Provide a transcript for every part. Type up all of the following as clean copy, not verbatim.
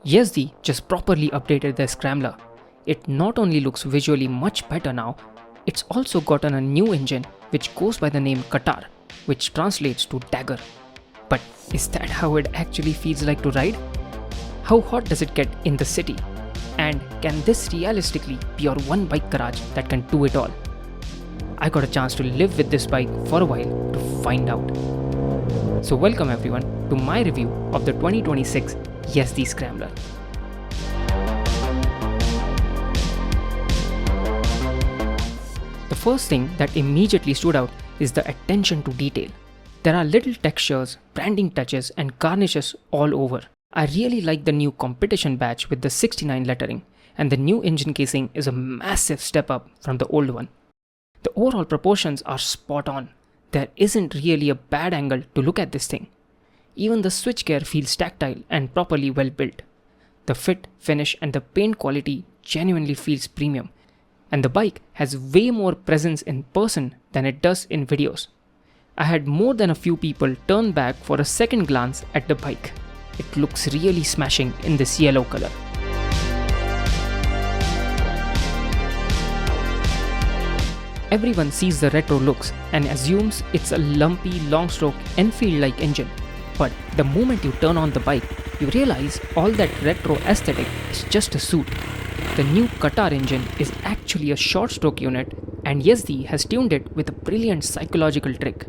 Yezdi just properly updated their Scrambler. It not only looks visually much better now, it's also gotten a new engine which goes by the name Katar, which translates to Dagger. But is that how it actually feels like to ride? How hot does it get in the city? And can this realistically be your one bike garage that can do it all? I got a chance to live with this bike for a while to find out. So welcome everyone to my review of the 2026 Yezdi Scrambler. The first thing that immediately stood out is the attention to detail. There are little textures, branding touches and garnishes all over. I really like the new competition badge with the 69 lettering, and the new engine casing is a massive step up from the old one. The overall proportions are spot on. There isn't really a bad angle to look at this thing. Even the switchgear feels tactile and properly well built. The fit, finish and the paint quality genuinely feels premium, and the bike has way more presence in person than it does in videos. I had more than a few people turn back for a second glance at the bike. It looks really smashing in this yellow color. Everyone sees the retro looks and assumes it's a lumpy, long-stroke Enfield-like engine. But the moment you turn on the bike, you realize all that retro aesthetic is just a suit. The new Katar engine is actually a short-stroke unit, and Yezdi has tuned it with a brilliant psychological trick.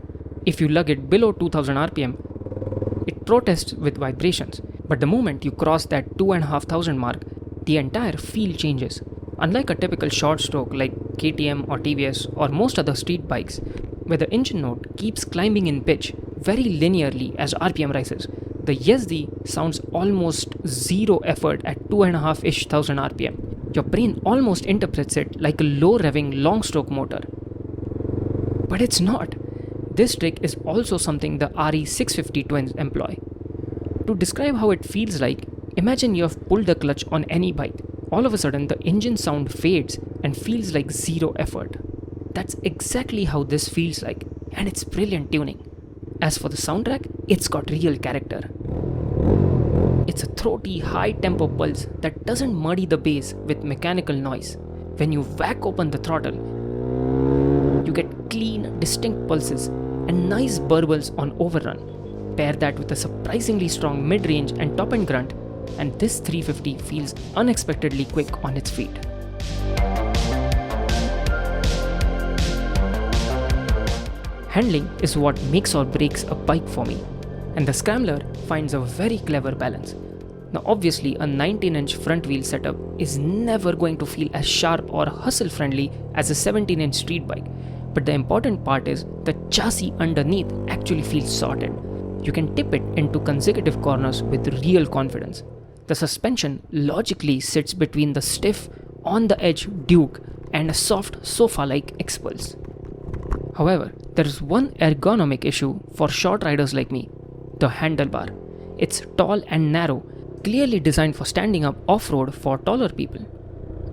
If you lug it below 2000 RPM, it protests with vibrations. But the moment you cross that 2500 mark, the entire feel changes. Unlike a typical short stroke like KTM or TVS or most other street bikes, where the engine note keeps climbing in pitch very linearly as RPM rises, the Yezdi sounds almost zero effort at 2,500-ish RPM. Your brain almost interprets it like a low revving long stroke motor. But it's not. This trick is also something the RE650 twins employ. To describe how it feels like, imagine you have pulled the clutch on any bike. All of a sudden, the engine sound fades and feels like zero effort. That's exactly how this feels like, and it's brilliant tuning. As for the soundtrack, it's got real character. It's a throaty, high-tempo pulse that doesn't muddy the bass with mechanical noise. When you whack open the throttle, you get clean, distinct pulses and nice burbles on overrun. Pair that with a surprisingly strong mid-range and top-end grunt, and this 350 feels unexpectedly quick on its feet. Handling is what makes or breaks a bike for me, and the Scrambler finds a very clever balance. Now obviously a 19-inch front wheel setup is never going to feel as sharp or hustle-friendly as a 17-inch street bike, but the important part is the chassis underneath actually feels sorted. You can tip it into consecutive corners with real confidence. The suspension logically sits between the stiff, on-the-edge Duke and a soft sofa-like X-Pulse. However, there is one ergonomic issue for short riders like me: the handlebar. It's tall and narrow, clearly designed for standing up off-road for taller people.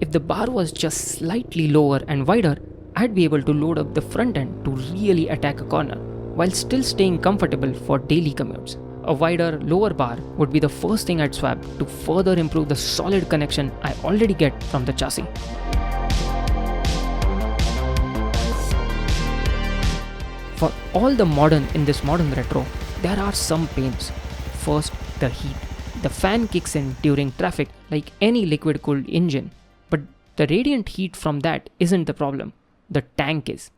If the bar was just slightly lower and wider, I'd be able to load up the front end to really attack a corner, while still staying comfortable for daily commutes. A wider, lower bar would be the first thing I'd swap to further improve the solid connection I already get from the chassis. For all the modern in this modern retro, there are some pains. First, the heat. The fan kicks in during traffic like any liquid-cooled engine, but the radiant heat from that isn't the problem. The tank is.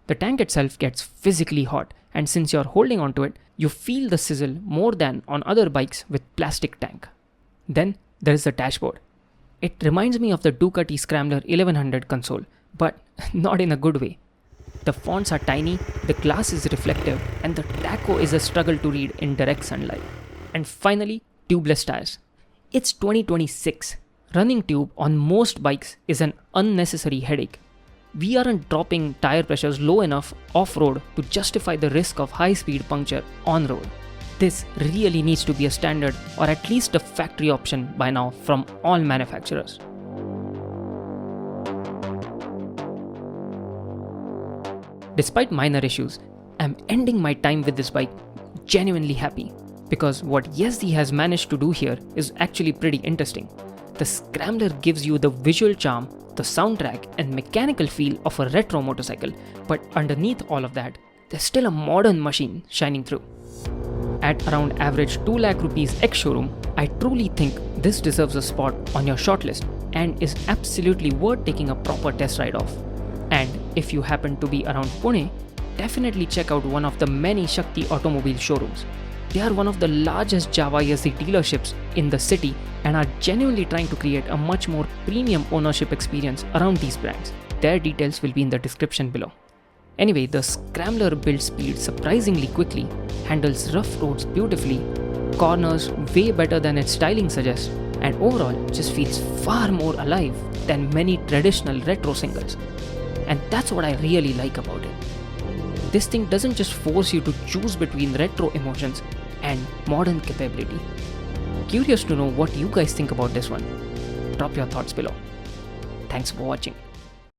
The tank itself gets physically hot, and since you're holding onto it, you feel the sizzle more than on other bikes with plastic tank. Then there is the dashboard. It reminds me of the Ducati Scrambler 1100 console, but not in a good way. The fonts are tiny, the glass is reflective, and the tacho is a struggle to read in direct sunlight. And finally, tubeless tires. It's 2026. Running tube on most bikes is an unnecessary headache. We aren't dropping tire pressures low enough off-road to justify the risk of high-speed puncture on-road. This really needs to be a standard, or at least a factory option by now from all manufacturers. Despite minor issues, I'm ending my time with this bike genuinely happy. Because what Yezdi has managed to do here is actually pretty interesting. The Scrambler gives you the visual charm, the soundtrack and mechanical feel of a retro motorcycle, but underneath all of that, there's still a modern machine shining through. At around average 2 lakh rupees ex-showroom, I truly think this deserves a spot on your shortlist and is absolutely worth taking a proper test ride of. And if you happen to be around Pune, definitely check out one of the many Shakti automobile showrooms. They are one of the largest Java Yezdi dealerships in the city and are genuinely trying to create a much more premium ownership experience around these brands. Their details will be in the description below. Anyway, the Scrambler builds speed surprisingly quickly, handles rough roads beautifully, corners way better than its styling suggests, and overall just feels far more alive than many traditional retro singles. And that's what I really like about it. This thing doesn't just force you to choose between retro emotions and modern capability. Curious to know what you guys think about this one. Drop your thoughts below. Thanks for watching.